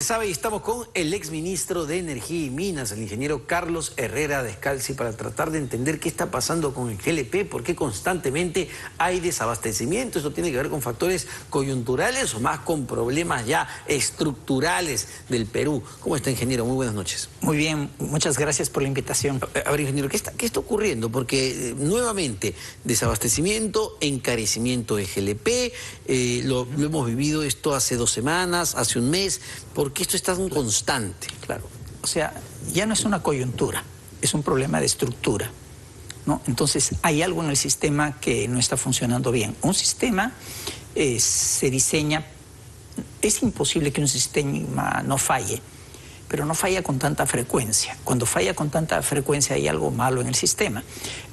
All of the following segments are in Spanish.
sabe, y estamos con el exministro de Energía y Minas, el ingeniero Carlos Herrera Descalzi, para tratar de entender qué está pasando con el GLP, por qué constantemente hay desabastecimiento. ¿Esto tiene que ver con factores coyunturales o más con problemas ya estructurales del Perú? ¿Cómo está, ingeniero? Muy buenas noches. Muy bien, muchas gracias por la invitación. A ver, ingeniero, ¿qué está ocurriendo? Porque nuevamente, desabastecimiento, encarecimiento de GLP, lo hemos vivido esto hace 2 semanas, hace un mes. ¿Por qué esto es tan constante? Claro, o sea, ya no es una coyuntura, es un problema de estructura, ¿no? Entonces, hay algo en el sistema que no está funcionando bien. Un sistema se diseña, es imposible que un sistema no falle, pero no falla con tanta frecuencia. Cuando falla con tanta frecuencia hay algo malo en el sistema.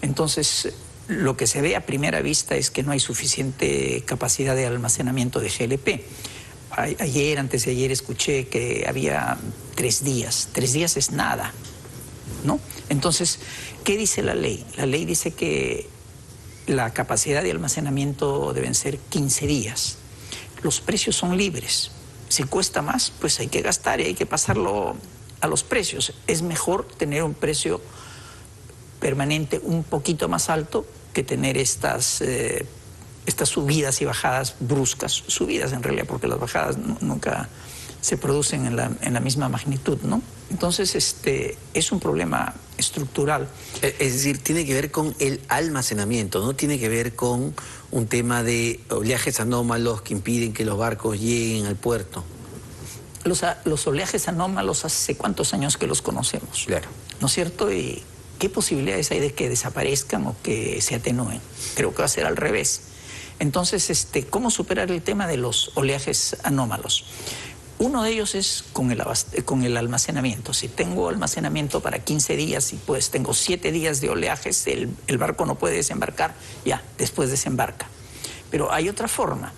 Entonces, lo que se ve a primera vista es que no hay suficiente capacidad de almacenamiento de GLP. Ayer, antes de ayer, escuché que había 3 días. 3 días es nada, ¿no? Entonces, ¿qué dice la ley? La ley dice que la capacidad de almacenamiento deben ser 15 días. Los precios son libres. Si cuesta más, pues hay que gastar y hay que pasarlo a los precios. Es mejor tener un precio permanente un poquito más alto que tener estas subidas y bajadas bruscas, subidas en realidad, porque las bajadas nunca se producen en la misma magnitud, ¿no? Entonces, es un problema estructural. Es decir, tiene que ver con el almacenamiento, no tiene que ver con un tema de oleajes anómalos que impiden que los barcos lleguen al puerto. Los oleajes anómalos, ¿hace cuántos años que los conocemos? Claro. ¿No es cierto? ¿Y qué posibilidades hay de que desaparezcan o que se atenúen? Creo que va a ser al revés. Entonces, ¿cómo superar el tema de los oleajes anómalos? Uno de ellos es con el almacenamiento. Si tengo almacenamiento para 15 días y pues tengo 7 días de oleajes, el barco no puede desembarcar, ya, después desembarca. Pero hay otra forma.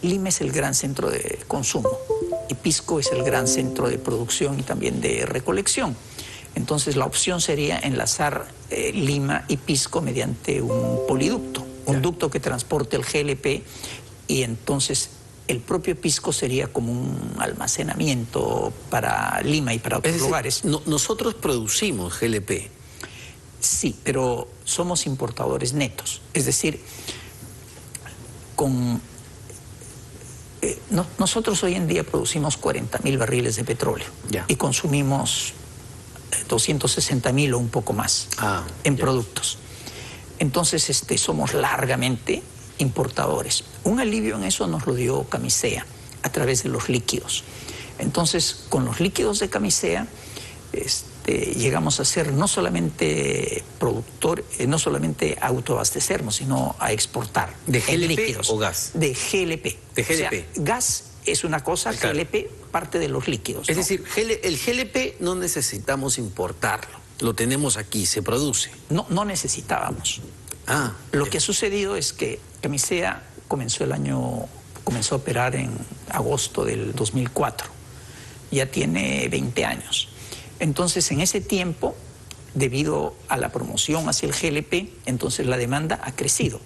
Lima es el gran centro de consumo y Pisco es el gran centro de producción y también de recolección. Entonces, la opción sería enlazar Lima y Pisco mediante un poliducto. Un ducto que transporte el GLP y entonces el propio Pisco sería como un almacenamiento para Lima y para otros lugares. Nosotros producimos GLP. Sí, pero somos importadores netos. Es decir, nosotros hoy en día producimos 40.000 barriles de petróleo y consumimos 260.000 o un poco más en productos. Entonces, somos largamente importadores. Un alivio en eso nos lo dio Camisea a través de los líquidos. Entonces, con los líquidos de Camisea, llegamos a ser no solamente productor, no solamente a autoabastecernos, sino a exportar. ¿De GLP líquidos, o gas? De GLP. De GLP. O sea, gas es una cosa, claro. GLP parte de los líquidos. Es decir, el GLP no necesitamos importarlo. Lo tenemos aquí, se produce. No necesitábamos. Lo que ha sucedido es que Camisea comenzó a operar en agosto del 2004. Ya tiene 20 años. Entonces, en ese tiempo, debido a la promoción hacia el GLP, entonces la demanda ha crecido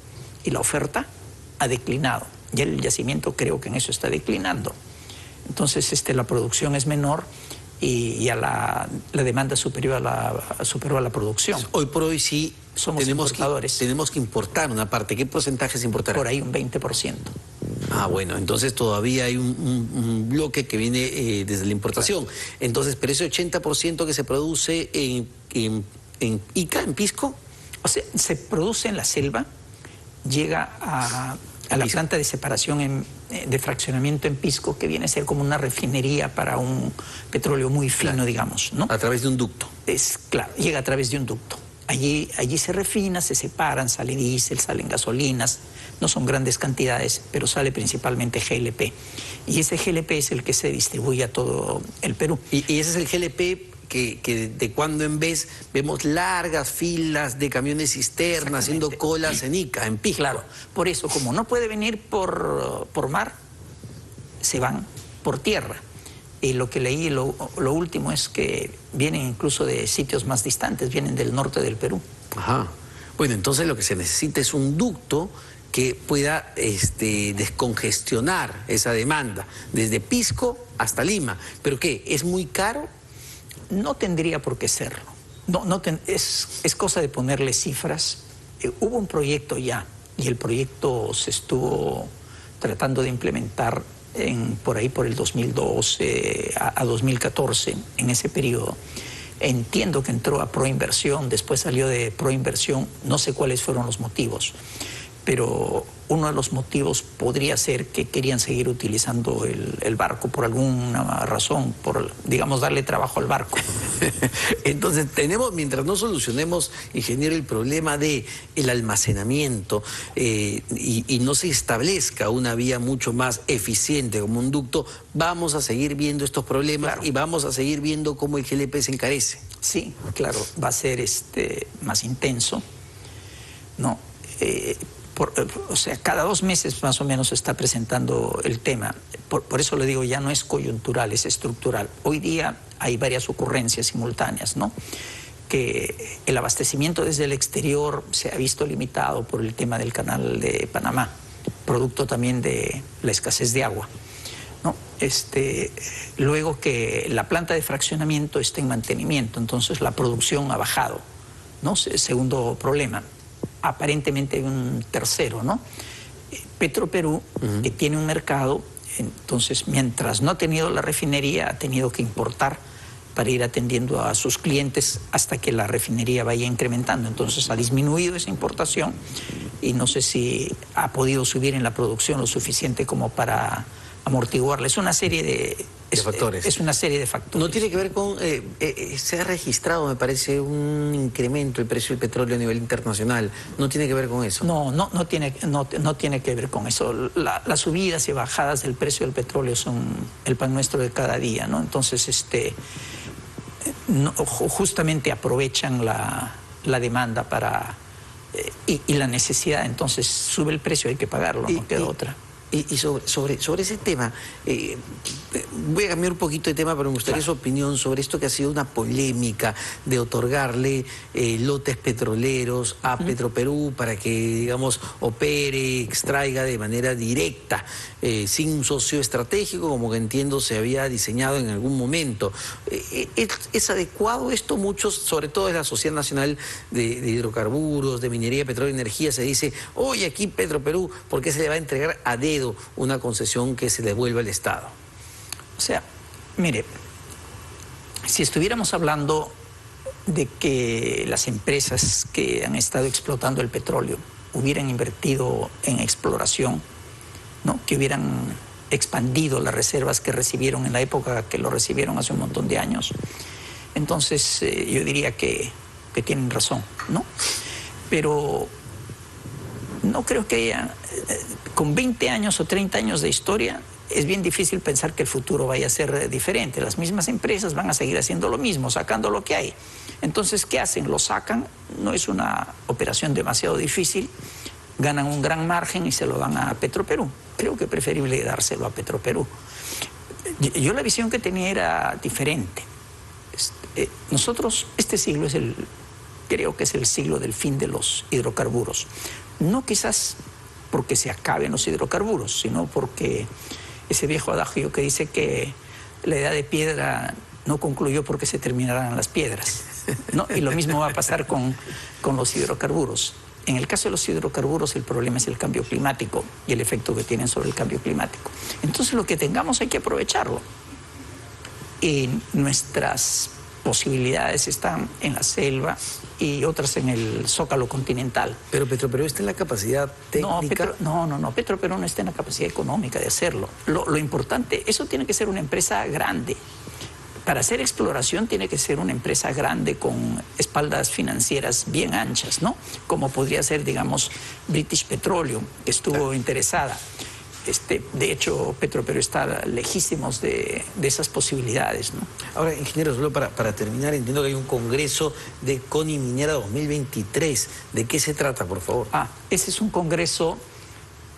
y la oferta ha declinado. Ya el yacimiento creo que en eso está declinando. Entonces, la producción es menor y ya la demanda superó a la producción. Hoy por hoy sí somos importadores. Tenemos que importar una parte. ¿Qué porcentaje se importará? Por ahí un 20%. Bueno, entonces todavía hay un bloque que viene desde la importación. Claro. Entonces, pero ese 80% que se produce en Ica, en Pisco. O sea, se produce en la selva, llega a la planta de separación de fraccionamiento en Pisco, que viene a ser como una refinería para un petróleo muy fino, claro, digamos, ¿no? A través de un ducto. Claro, llega a través de un ducto. Allí se refina, se separan, sale diésel, salen gasolinas, no son grandes cantidades, pero sale principalmente GLP. Y ese GLP es el que se distribuye a todo el Perú. Y ese es el GLP que de cuando en vez vemos largas filas de camiones cisterna haciendo colas en Ica, en Pisco. Claro, por eso, como no puede venir por mar, se van por tierra. Y lo que leí, lo último es que vienen incluso de sitios más distantes, vienen del norte del Perú. Bueno, entonces lo que se necesita es un ducto que pueda descongestionar esa demanda, desde Pisco hasta Lima. ¿Pero qué? ¿Es muy caro? No tendría por qué serlo. Es cosa de ponerle cifras. Hubo un proyecto ya, y el proyecto se estuvo tratando de implementar por ahí por el 2012 a 2014, en ese periodo. Entiendo que entró a Proinversión, después salió de Proinversión, no sé cuáles fueron los motivos, pero uno de los motivos podría ser que querían seguir utilizando el barco por alguna razón, por, digamos, darle trabajo al barco. Entonces, mientras no solucionemos, ingeniero, el problema del almacenamiento y no se establezca una vía mucho más eficiente como un ducto, vamos a seguir viendo estos problemas, claro, y vamos a seguir viendo cómo el GLP se encarece. Sí, claro, va a ser más intenso, ¿no? O sea, cada 2 meses más o menos se está presentando el tema. Por eso le digo, ya no es coyuntural, es estructural. Hoy día hay varias ocurrencias simultáneas, ¿no? Que el abastecimiento desde el exterior se ha visto limitado por el tema del canal de Panamá, producto también de la escasez de agua, ¿no? Luego que la planta de fraccionamiento está en mantenimiento, entonces la producción ha bajado, ¿no? Segundo problema. Aparentemente hay un tercero, ¿no? Petroperú, que tiene un mercado, entonces mientras no ha tenido la refinería, ha tenido que importar para ir atendiendo a sus clientes hasta que la refinería vaya incrementando. Entonces ha disminuido esa importación y no sé si ha podido subir en la producción lo suficiente como para amortiguarla. Es una serie de factores. Es una serie de factores. No tiene que ver con... se ha registrado, me parece, un incremento del precio del petróleo a nivel internacional. ¿No tiene que ver con eso? No tiene que ver con eso. Las subidas y bajadas del precio del petróleo son el pan nuestro de cada día, ¿no? Entonces, justamente aprovechan la demanda para... y la necesidad, entonces sube el precio, hay que pagarlo, no queda otra. Y sobre ese tema, voy a cambiar un poquito de tema, pero me gustaría, claro, su opinión sobre esto que ha sido una polémica de otorgarle lotes petroleros a Petroperú para que, digamos, opere, extraiga de manera directa, sin un socio estratégico, como que entiendo se había diseñado en algún momento. ¿Es adecuado esto? Muchos, sobre todo en la Sociedad Nacional de Hidrocarburos, de Minería, Petróleo y Energía, se dice, oye, aquí Petroperú, ¿por qué se le va a entregar a dedo una concesión que se devuelva al Estado? O sea, mire, si estuviéramos hablando de que las empresas que han estado explotando el petróleo hubieran invertido en exploración, ¿no? Que hubieran expandido las reservas que recibieron en la época que lo recibieron hace un montón de años, entonces yo diría que tienen razón, ¿no? Pero no creo que haya... Con 20 años o 30 años de historia, es bien difícil pensar que el futuro vaya a ser diferente. Las mismas empresas van a seguir haciendo lo mismo, sacando lo que hay. Entonces, ¿qué hacen? Lo sacan, no es una operación demasiado difícil, ganan un gran margen y se lo dan a Petroperú. Creo que es preferible dárselo a Petroperú. Yo la visión que tenía era diferente. Nosotros, este siglo creo que es el siglo del fin de los hidrocarburos. No quizás porque se acaben los hidrocarburos, sino porque ese viejo adagio que dice que la edad de piedra no concluyó porque se terminarán las piedras, ¿no? Y lo mismo va a pasar con los hidrocarburos. En el caso de los hidrocarburos, el problema es el cambio climático y el efecto que tienen sobre el cambio climático. Entonces, lo que tengamos hay que aprovecharlo. Y nuestras posibilidades están en la selva y otras en el zócalo continental. Pero Petroperú está en la capacidad técnica. No, Petroperú no está en la capacidad económica de hacerlo. Lo importante, eso tiene que ser una empresa grande. Para hacer exploración tiene que ser una empresa grande con espaldas financieras bien anchas, ¿no? Como podría ser, digamos, British Petroleum, que estuvo interesada. De hecho, Petroperú está lejísimos de esas posibilidades, ¿no? Ahora, ingeniero, solo para terminar, entiendo que hay un congreso de CONI Minera 2023. ¿De qué se trata, por favor? Ese es un congreso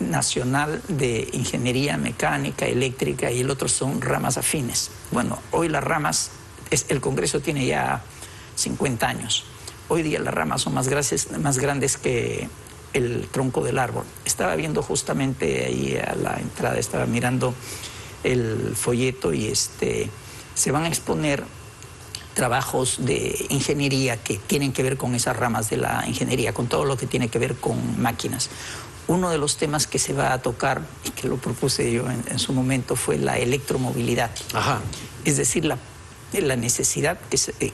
nacional de ingeniería mecánica, eléctrica, y el otro son ramas afines. Bueno, hoy las ramas, el congreso tiene ya 50 años. Hoy día las ramas son más grandes que el tronco del árbol. Estaba viendo justamente ahí a la entrada, estaba mirando el folleto y se van a exponer trabajos de ingeniería que tienen que ver con esas ramas de la ingeniería, con todo lo que tiene que ver con máquinas. Uno de los temas que se va a tocar, y que lo propuse yo en su momento, fue la electromovilidad. Ajá. Es decir, la necesidad,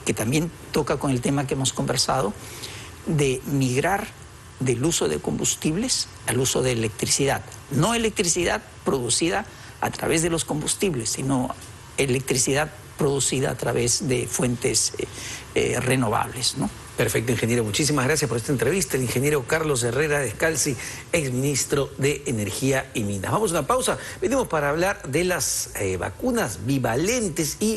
que también toca con el tema que hemos conversado, de migrar del uso de combustibles al uso de electricidad. No electricidad producida a través de los combustibles, sino electricidad producida a través de fuentes renovables, ¿no? Perfecto, ingeniero. Muchísimas gracias por esta entrevista. El ingeniero Carlos Herrera Descalzi, exministro de Energía y Minas. Vamos a una pausa. Venimos para hablar de las vacunas bivalentes y